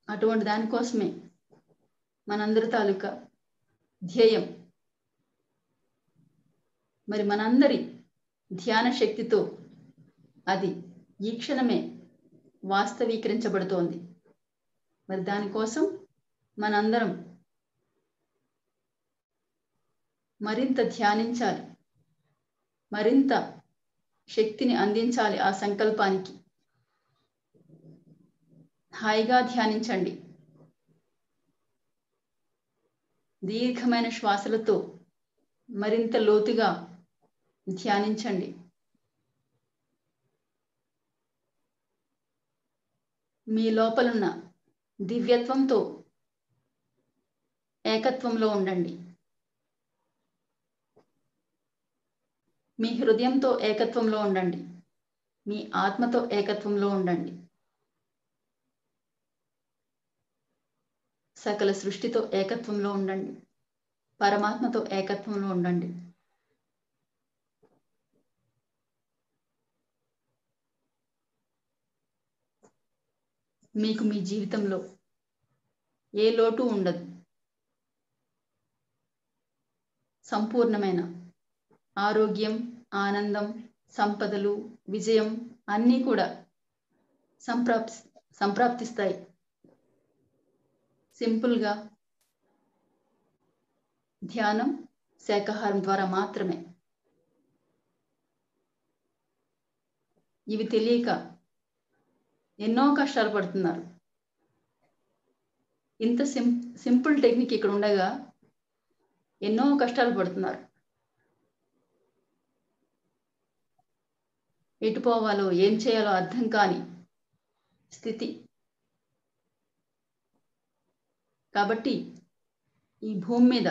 అటువంటి దానికోసమే మనందరి తాలూకా ధ్యేయం. మరి మనందరి ధ్యాన శక్తితో అది ఈ క్షణమే వాస్తవీకరించబడుతోంది. మరి దానికోసం మనందరం మరింత ధ్యానించాలి, మరింత శక్తిని అందించాలి ఆ సంకల్పానికి. హాయిగా ధ్యానించండి. దీర్ఘమైన శ్వాసలతో మరింత లోతుగా ధ్యానించండి. మీ లోపలున్న దివ్యత్వంతో ఏకత్వంలో ఉండండి. మీ హృదయంతో ఏకత్వంలో ఉండండి. మీ ఆత్మతో ఏకత్వంలో ఉండండి. సకల సృష్టితో ఏకత్వంలో ఉండండి. పరమాత్మతో ఏకత్వంలో ఉండండి. మీకు మీ జీవితంలో ఏ లోటు ఉండదు. సంపూర్ణమైన ఆరోగ్యం, ఆనందం, సంపదలు, విజయం అన్నీ కూడా సంప్రాప్తిస్తాయి. సింపుల్గా ధ్యానం, శాకాహారం ద్వారా మాత్రమే. ఇవి తెలియక ఎన్నో కష్టాలు పడుతున్నారు. ఇంత సింపుల్ టెక్నిక్ ఇక్కడ ఉండగా ఎన్నో కష్టాలు పడుతున్నారు. ఎటు పోవాలో ఏం చేయాలో అర్థం కాని స్థితి. కాబట్టి ఈ భూమి మీద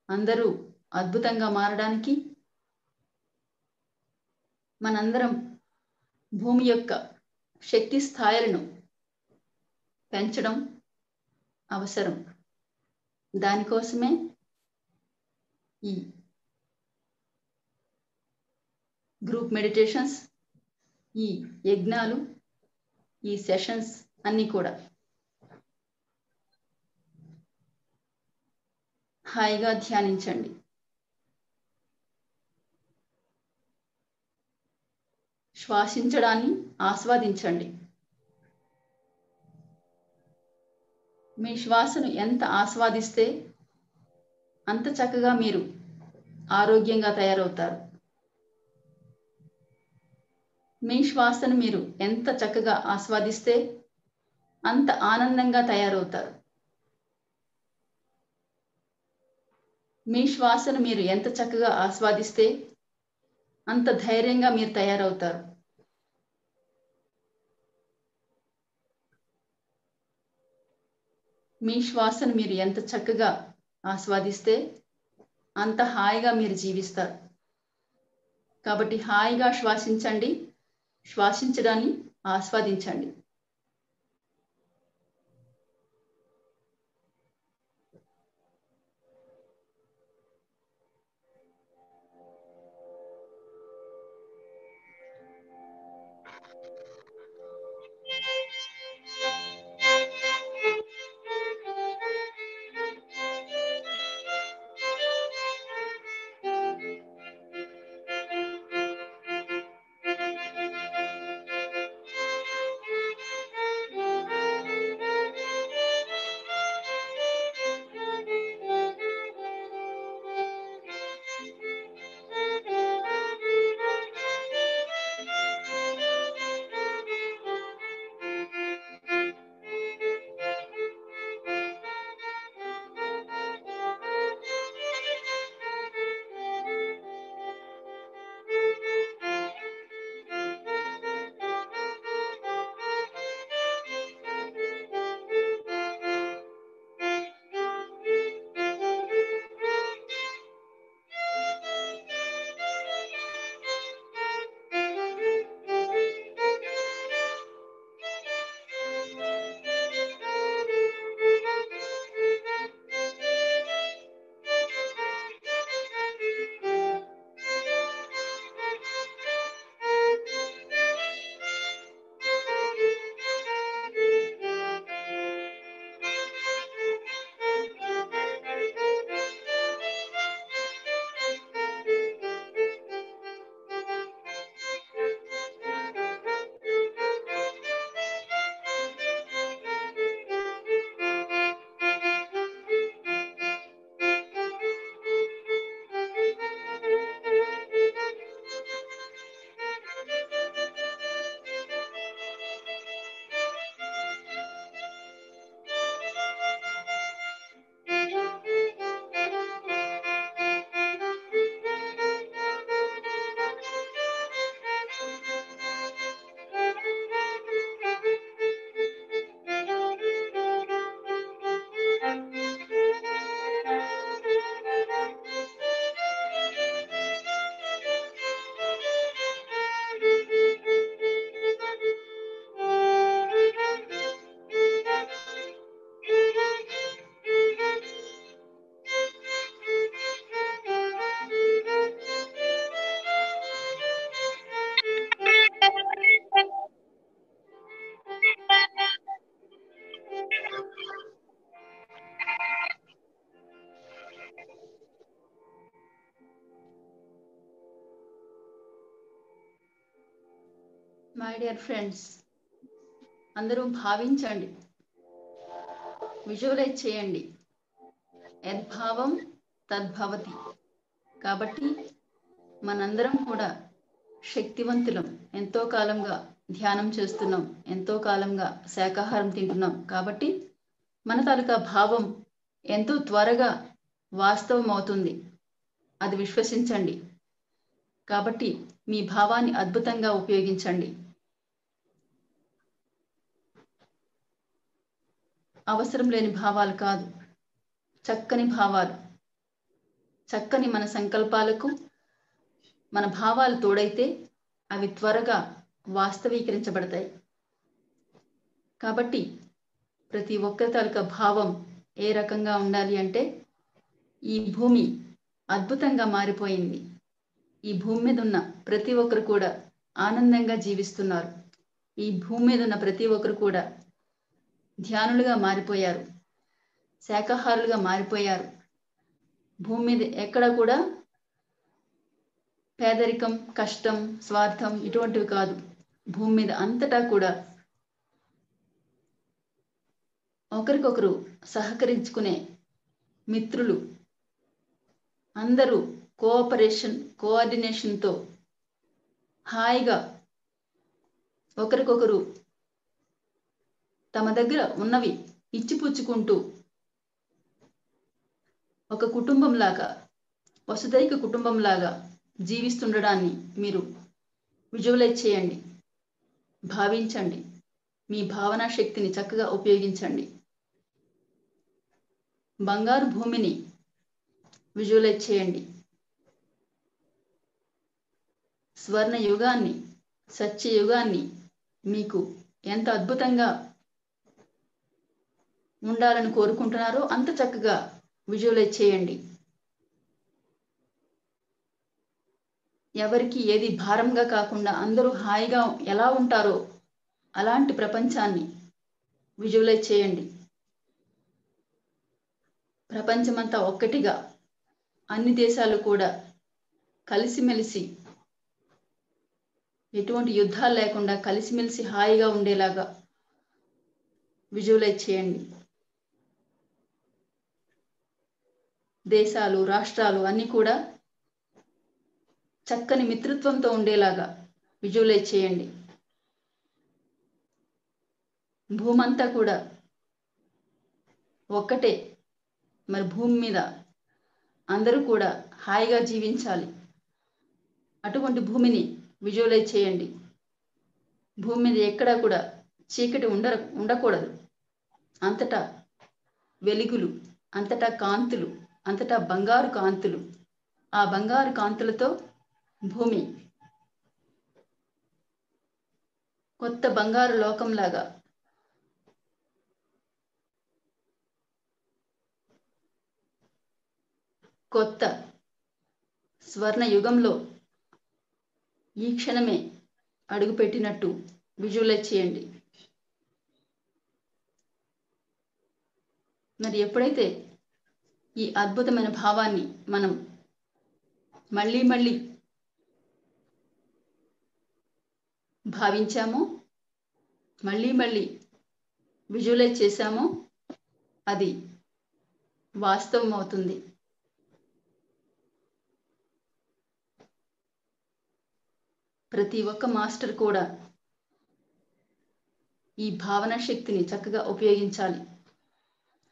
అందరూ అద్భుతంగా మారడానికి మనందరం భూమి యొక్క శక్తి స్థాయిలను పెంచడం అవసరం. దానికోసమే ఈ గ్రూప్ మెడిటేషన్స్, ఈ యజ్ఞాలు, ఈ సెషన్స్ అన్నీ కూడా. హాయిగా ధ్యానించండి. శ్వాసించడాన్ని ఆస్వాదించండి. మీ శ్వాసను ఎంత ఆస్వాదిస్తే అంత చక్కగా మీరు ఆరోగ్యంగా తయారవుతారు. మీ శ్వాసను మీరు ఎంత చక్కగా ఆస్వాదిస్తే అంత ఆనందంగా తయారవుతారు. మీ శ్వాసను మీరు ఎంత చక్కగా ఆస్వాదిస్తే అంత ధైర్యంగా మీరు తయారవుతారు. మీ శ్వాసను మీరు ఎంత చక్కగా ఆస్వాదిస్తే అంత హాయిగా మీరు జీవిస్తారు. కాబట్టి హాయిగా శ్వాసించండి, శ్వాసించడాన్ని ఆస్వాదించండి. మై డియర్ ఫ్రెండ్స్, అందరూ భావించండి, విజువలైజ్ చేయండి. యద్భావం తద్భవతి. కాబట్టి మనందరం కూడా శక్తివంతులం. ఎంతో కాలంగా ధ్యానం చేస్తున్నాం, ఎంతో కాలంగా శాకాహారం తింటున్నాం. కాబట్టి మన తాలూకా భావం ఎంతో త్వరగా వాస్తవం అవుతుంది. అది విశ్వసించండి. కాబట్టి మీ భావాన్ని అద్భుతంగా ఉపయోగించండి. అవసరం లేని భావాలు కాదు, చక్కని భావాలు. చక్కని మన సంకల్పాలకు మన భావాలు తోడైతే అవి త్వరగా వాస్తవీకరించబడతాయి. కాబట్టి ప్రతి ఒక్కరి తాలూకా భావం ఏ రకంగా ఉండాలి అంటే, ఈ భూమి అద్భుతంగా మారిపోయింది. ఈ భూమి మీద ఉన్న ప్రతి ఒక్కరు కూడా ఆనందంగా జీవిస్తున్నారు. ఈ భూమి మీద ఉన్న ప్రతి ఒక్కరు కూడా ధ్యానులుగా మారిపోయారు, శాకాహారులుగా మారిపోయారు. భూమి మీద ఎక్కడ కూడా పేదరికం, కష్టం, స్వార్థం ఇటువంటివి కాదు. భూమి మీద అంతటా కూడా ఒకరికొకరు సహకరించుకునే మిత్రులు, అందరూ కోఆపరేషన్, కోఆర్డినేషన్తో హాయిగా ఒకరికొకరు తమ దగ్గర ఉన్నవి ఇచ్చిపుచ్చుకుంటూ ఒక కుటుంబంలాగా, వసుదైక కుటుంబంలాగా జీవిస్తుండడాన్ని మీరు విజువలైజ్ చేయండి, భావించండి. మీ భావనా శక్తిని చక్కగా ఉపయోగించండి. బంగారు భూమిని విజువలైజ్ చేయండి. స్వర్ణ యుగాన్ని, సత్యయుగాన్ని మీకు ఎంత అద్భుతంగా ఉండాలని కోరుకుంటున్నారో అంత చక్కగా విజువలైజ్ చేయండి. ఎవరికి ఏది భారంగా కాకుండా అందరూ హాయిగా ఎలా ఉంటారో అలాంటి ప్రపంచాన్ని విజువలైజ్ చేయండి. ప్రపంచమంతా ఒక్కటిగా, అన్ని దేశాలు కూడా కలిసిమెలిసి, ఎటువంటి యుద్ధాలు లేకుండా కలిసిమెలిసి హాయిగా ఉండేలాగా విజువలైజ్ చేయండి. దేశాలు, రాష్ట్రాలు అన్నీ కూడా చక్కని మిత్రత్వంతో ఉండేలాగా విజువలైజ్ చేయండి. భూమంతా కూడా ఒక్కటే. మరి భూమి మీద అందరూ కూడా హాయిగా జీవించాలి. అటువంటి భూమిని విజువలైజ్ చేయండి. భూమి మీద ఎక్కడా కూడా చీకటి ఉండకూడదు. అంతటా వెలుగులు, అంతటా కాంతులు, అంతటా బంగారు కాంతులు. ఆ బంగారు కాంతులతో భూమి కొత్త బంగారు లోకంలాగా, కొత్త స్వర్ణ యుగంలో ఈ క్షణమే అడుగుపెట్టినట్టు విజువలైజ్ చేయండి. మరి ఎప్పుడైతే ఈ అద్భుతమైన భావాన్ని మనం మళ్ళీ మళ్ళీ భావించామో, మళ్ళీ మళ్ళీ విజువలైజ్ చేశామో, అది వాస్తవం అవుతుంది. ప్రతి ఒక్క మాస్టర్ కూడా ఈ భావన శక్తిని చక్కగా ఉపయోగించాలి.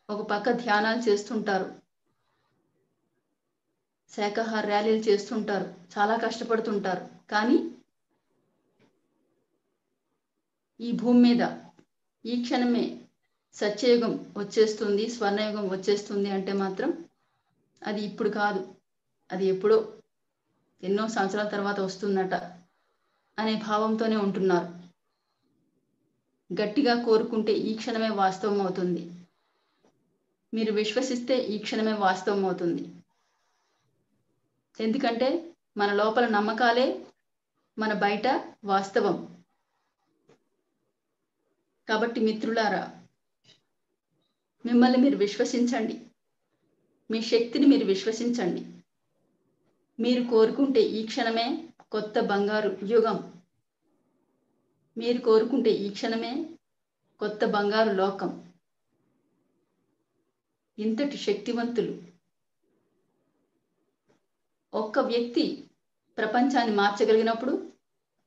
ఒక పక్క ధ్యానాలు చేస్తుంటారు, శాకాహార ర్యాలీలు చేస్తుంటారు, చాలా కష్టపడుతుంటారు. కానీ ఈ భూమి మీద ఈ క్షణమే సత్యయుగం వచ్చేస్తుంది, స్వర్ణయుగం వచ్చేస్తుంది అంటే మాత్రం అది ఇప్పుడు కాదు, అది ఎప్పుడో ఎన్నో సంవత్సరాల తర్వాత వస్తుందట అనే భావంతోనే ఉంటున్నారు. గట్టిగా కోరుకుంటే ఈ క్షణమే వాస్తవం అవుతుంది. మీరు విశ్వసిస్తే ఈ క్షణమే వాస్తవం అవుతుంది. ఎందుకంటే మన లోపల నమ్మకాలే మన బయట వాస్తవం. కాబట్టి మిత్రులారా, మిమ్మల్ని మీరు విశ్వసించండి, మీ శక్తిని మీరు విశ్వసించండి. మీరు కోరుకుంటే ఈ క్షణమే కొత్త బంగారు యుగం మీరు కోరుకుంటే ఈ క్షణమే కొత్త బంగారు లోకం. ఇంతటి శక్తివంతులు ఒక్క వ్యక్తి ప్రపంచాన్ని మార్చగలిగినప్పుడు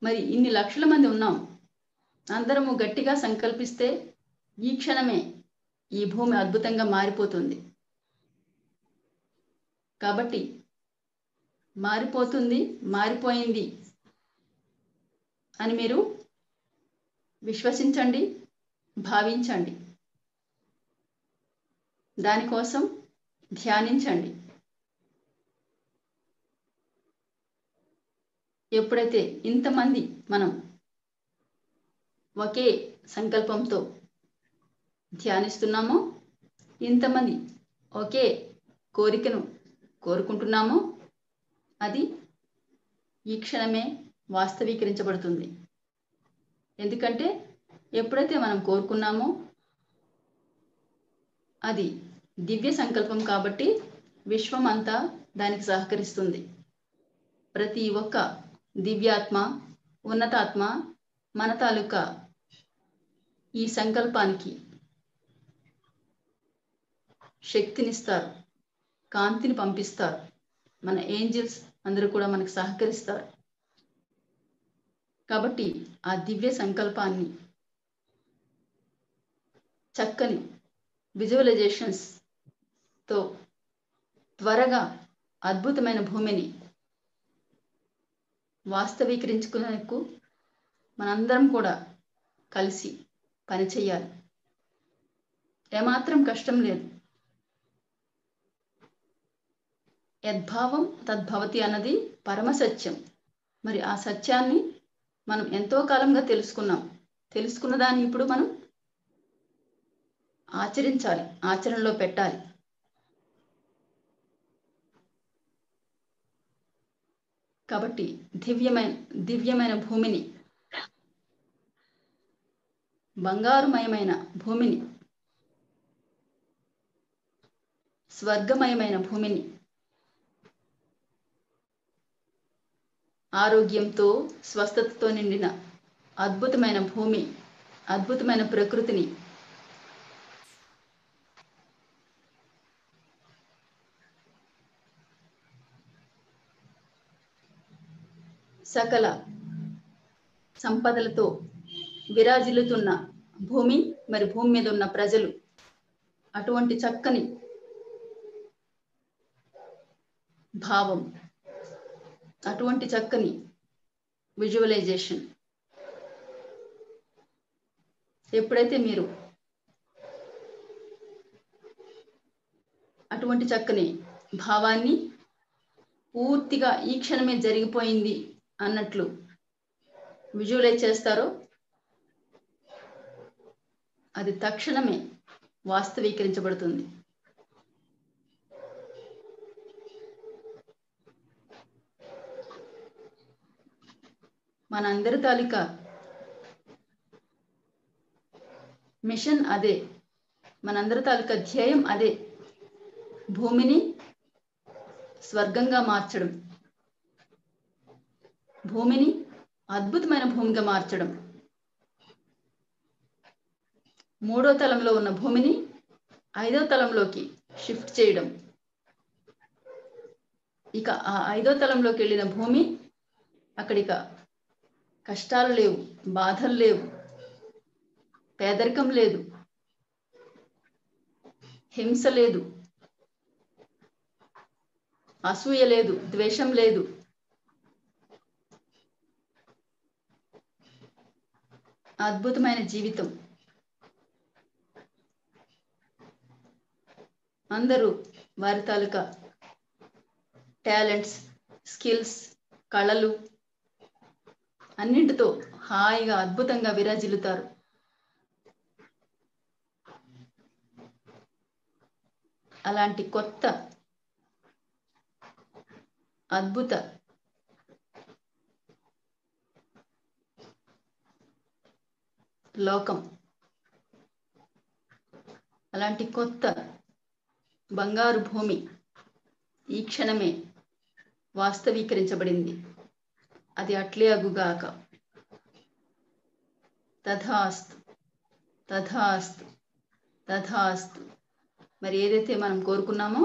మరి ఇన్ని లక్షల మంది ఉన్నాం. అందరము గట్టిగా సంకల్పిస్తే ఈ క్షణమే ఈ భూమి అద్భుతంగా మారిపోతుంది. కాబట్టి మారిపోతుంది, మారిపోయింది అని మీరు విశ్వసించండి, భావించండి. దానికోసం ధ్యానించండి. ఎప్పుడైతే ఇంతమంది మనం ఒకే సంకల్పంతో ధ్యానిస్తున్నామో, ఇంతమంది ఒకే కోరికను కోరుకుంటున్నామో, అది ఈ క్షణమే వాస్తవీకరించబడుతుంది. ఎందుకంటే ఎప్పుడైతే మనం కోరుకున్నామో అది దివ్య సంకల్పం కాబట్టి విశ్వం అంతా దానికి సహకరిస్తుంది. ప్రతి ఒక్క దివ్యాత్మ, ఉన్నతాత్మ మన తాలూకా ఈ సంకల్పానికి శక్తినిస్తారు, కాంతిని పంపిస్తారు. మన ఏంజల్స్ అందరూ కూడా మనకు సహకరిస్తారు. కాబట్టి ఆ దివ్య సంకల్పాన్ని చక్కని విజువలైజేషన్స్తో త్వరగా అద్భుతమైన భూమిని వాస్తవీకరించుకునేందుకు మనందరం కూడా కలిసి పనిచేయాలి. ఏమాత్రం కష్టం లేదు. యద్భావం తద్భవతి అన్నది పరమ సత్యం. మరి ఆ సత్యాన్ని మనం ఎంతో కాలంగా తెలుసుకున్న దాన్ని ఇప్పుడు మనం ఆచరించాలి, ఆచరణలో పెట్టాలి. కాబట్టి దివ్యమైన భూమిని, బంగారుమయమైన భూమిని, స్వర్గమయమైన భూమిని, ఆరోగ్యంతో స్వస్థతతో నిండిన అద్భుతమైన భూమి, అద్భుతమైన ప్రకృతిని సకల సంపదలతో విరాజిల్లుతున్న భూమి, మరి భూమి మీద ఉన్న ప్రజలు అటువంటి చక్కని భావం, అటువంటి చక్కని విజువలైజేషన్ ఎప్పుడైతే మీరు అటువంటి చక్కని భావాన్ని పూర్తిగా ఈ క్షణమే జరిగిపోయింది అన్నట్లు విజువలైజ్ చేస్తారో, అది తక్షణమే వాస్తవీకరించబడుతుంది. మనందరి తాలూకా మిషన్ అదే, మనందరి తాలూకా ధ్యేయం అదే. భూమిని స్వర్గంగా మార్చడం, భూమిని అద్భుతమైన భూమిగా మార్చడం, 3వ తలంలో ఉన్న భూమిని 5వ తలంలోకి షిఫ్ట్ చేయడం. ఇక ఆ 5వ తలంలోకి వెళ్ళిన భూమి అక్కడిక కష్టాలు లేవు, బాధలు లేవు, పేదరికం లేదు, హింస లేదు, అసూయ లేదు, ద్వేషం లేదు. అద్భుతమైన జీవితం. అందరూ వారి తాలూకా టాలెంట్స్, స్కిల్స్, కళలు అన్నింటితో హాయిగా అద్భుతంగా విరాజిల్లుతారు. అలాంటి కొత్త అద్భుత లోకం, అలాంటి కొత్త బంగారు భూమి ఈ క్షణమే వాస్తవీకరించబడింది. అది అట్లే అగుగాక. తథాస్తు తథాస్తు తథాస్తు. మరి ఏదైతే మనం కోరుకున్నామో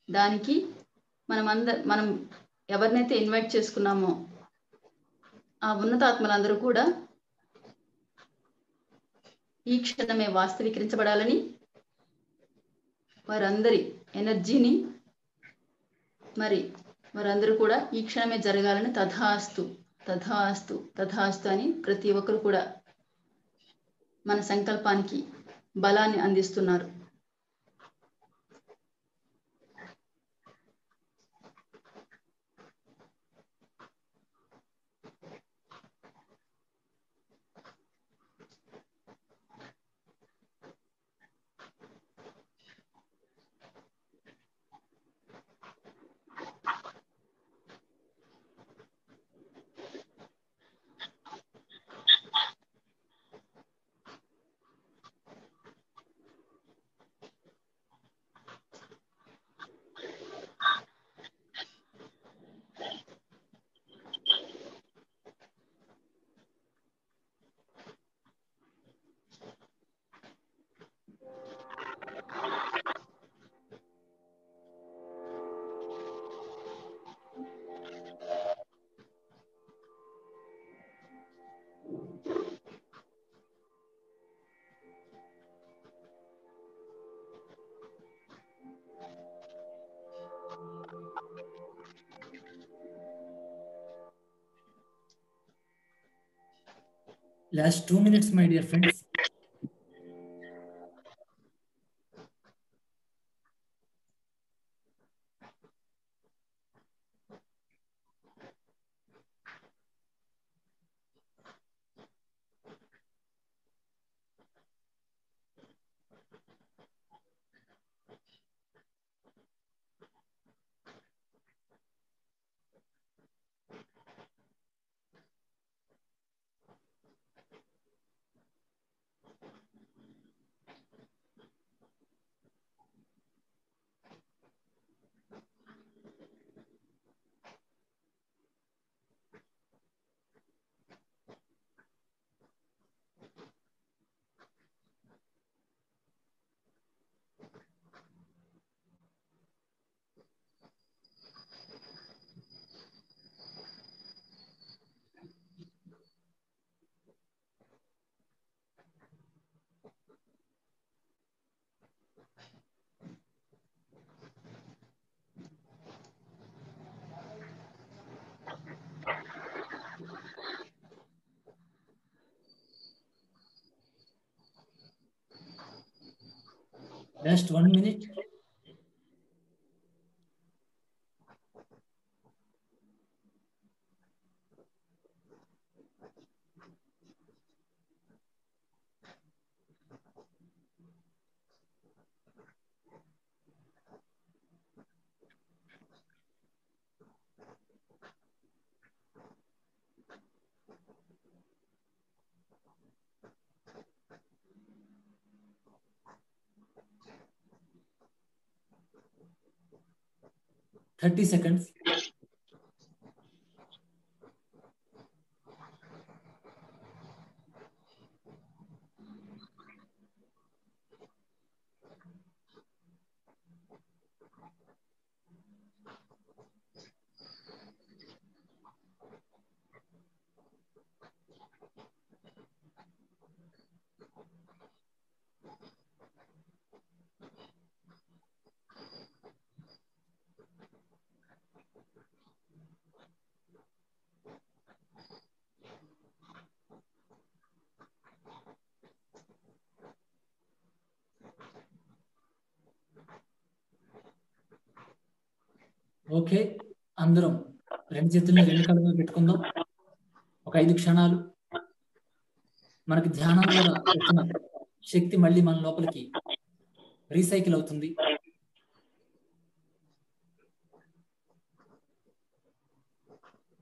దానికి మనం ఎవరినైతే ఇన్వైట్ చేసుకున్నామో ఆ ఉన్నతాత్మలందరూ కూడా ఈ క్షణమే వాస్తవీకరించబడాలని, వారందరి ఎనర్జీని మరి వారందరూ కూడా ఈ క్షణమే జరగాలని తథాస్తు తథాస్తు తథాస్తు అని ప్రతి ఒక్కరు కూడా మన సంకల్పానికి బలాన్ని అందిస్తున్నారు. Last 2 minutes, my dear friends. Last 1 minute. Thirty seconds. Okay, అందరం రెండు చేతుల్ని రెండు కళ్ళ మీద పెట్టుకుందాం. ఒక 5 క్షణాలు మనకి ధ్యానం ద్వారా వచ్చిన శక్తి మళ్ళీ మన లోపలికి రీసైకిల్ అవుతుంది.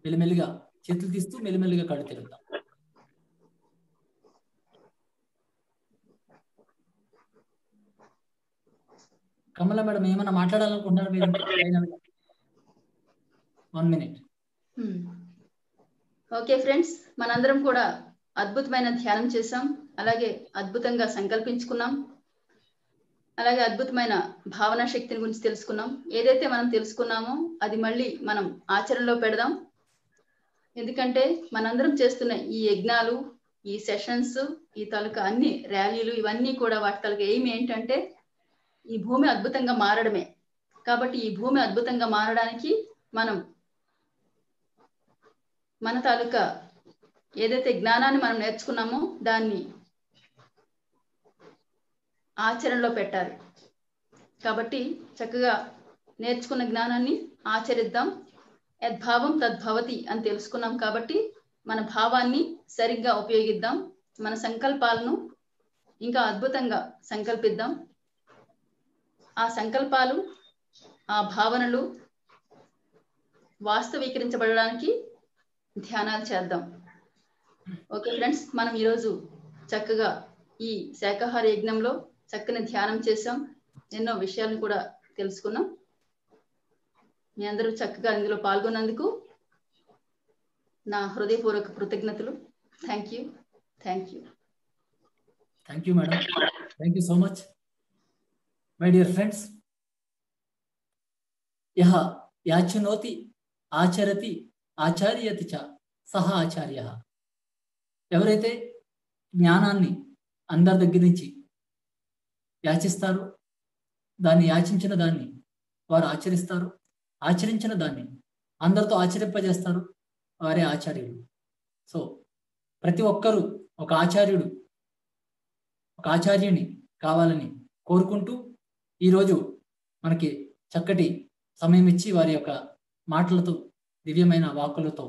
మెల్లిమెల్లిగా చేతులు తీస్తూ మెల్లిమెల్లిగా కళ్ళు తెరుద్దాం. కమల మేడం ఏమైనా మాట్లాడాలనుకుంటున్నారు మీరు? 1 minute. ఓకే ఫ్రెండ్స్, మనందరం కూడా అద్భుతమైన ధ్యానం చేసాం, అలాగే అద్భుతంగా సంకల్పించుకున్నాం, అలాగే అద్భుతమైన భావన శక్తిని గురించి తెలుసుకున్నాం. ఏదైతే మనం తెలుసుకున్నామో అది మళ్ళీ మనం ఆచరణలో పెడదాం. ఎందుకంటే మనందరం చేస్తున్న ఈ యజ్ఞాలు, ఈ సెషన్స్, ఈ తాలూకా అన్ని ర్యాలీలు, ఇవన్నీ కూడా వాటి తాలూకా ఎయిమ్ ఏంటంటే ఈ భూమి అద్భుతంగా మారడమే. కాబట్టి ఈ భూమి అద్భుతంగా మారడానికి మనం మన తాలూకా ఏదైతే జ్ఞానాన్ని మనం నేర్చుకున్నామో దాన్ని ఆచరణలో పెట్టాలి. కాబట్టి చక్కగా నేర్చుకున్న జ్ఞానాన్ని ఆచరిద్దాం. యద్భావం తద్భవతి అని తెలుసుకున్నాం. కాబట్టి మన భావాన్ని సరిగ్గా ఉపయోగిద్దాం, మన సంకల్పాలను ఇంకా అద్భుతంగా సంకల్పిద్దాం. ఆ సంకల్పాలు, ఆ భావనలు వాస్తవీకరించబడడానికి ధ్యానాలు చేద్దాం. ఓకే ఫ్రెండ్స్, మనం ఈరోజు చక్కగా ఈ శాకాహార యజ్ఞంలో చక్కని ధ్యానం చేసాం, ఎన్నో విషయాలను కూడా తెలుసుకున్నాం. మీ అందరూ చక్కగా ఇందులో పాల్గొన్నందుకు నా హృదయపూర్వక కృతజ్ఞతలు. Thank you. Thank you madam. Thank you so much my dear friends. యహ యాచునోతి ఆచరతి ఆచార్యతి చ సహ ఆచార్య. ఎవరైతే జ్ఞానాన్ని అందరి దగ్గర నుంచి యాచిస్తారు, దాన్ని యాచించిన దాన్ని వారు ఆచరిస్తారు, ఆచరించిన దాన్ని అందరితో ఆచరింపజేస్తారు, వారే ఆచార్యులు. సో ప్రతి ఒక్కరూ ఒక ఆచార్యుడు, ఒక ఆచార్యుని కావాలని కోరుకుంటూ ఈరోజు మనకి చక్కటి సమయం ఇచ్చి వారి యొక్క మాటలతో, దివ్యమైన వాక్కులతో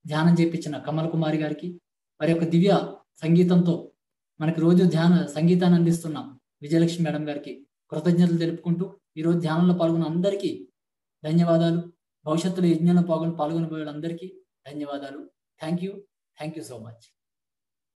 ధ్యానం చేపించిన కమల్ కుమారి గారికి, వారి యొక్క దివ్య సంగీతంతో మనకి రోజు ధ్యాన సంగీతాన్ని అందిస్తున్న విజయలక్ష్మి మేడం గారికి కృతజ్ఞతలు తెలుపుకుంటూ ఈరోజు ధ్యానంలో పాల్గొన్న అందరికీ ధన్యవాదాలు. భవిష్యత్తులో యజ్ఞంలో పాల్గొనబోయే అందరికీ ధన్యవాదాలు. Thank you so much.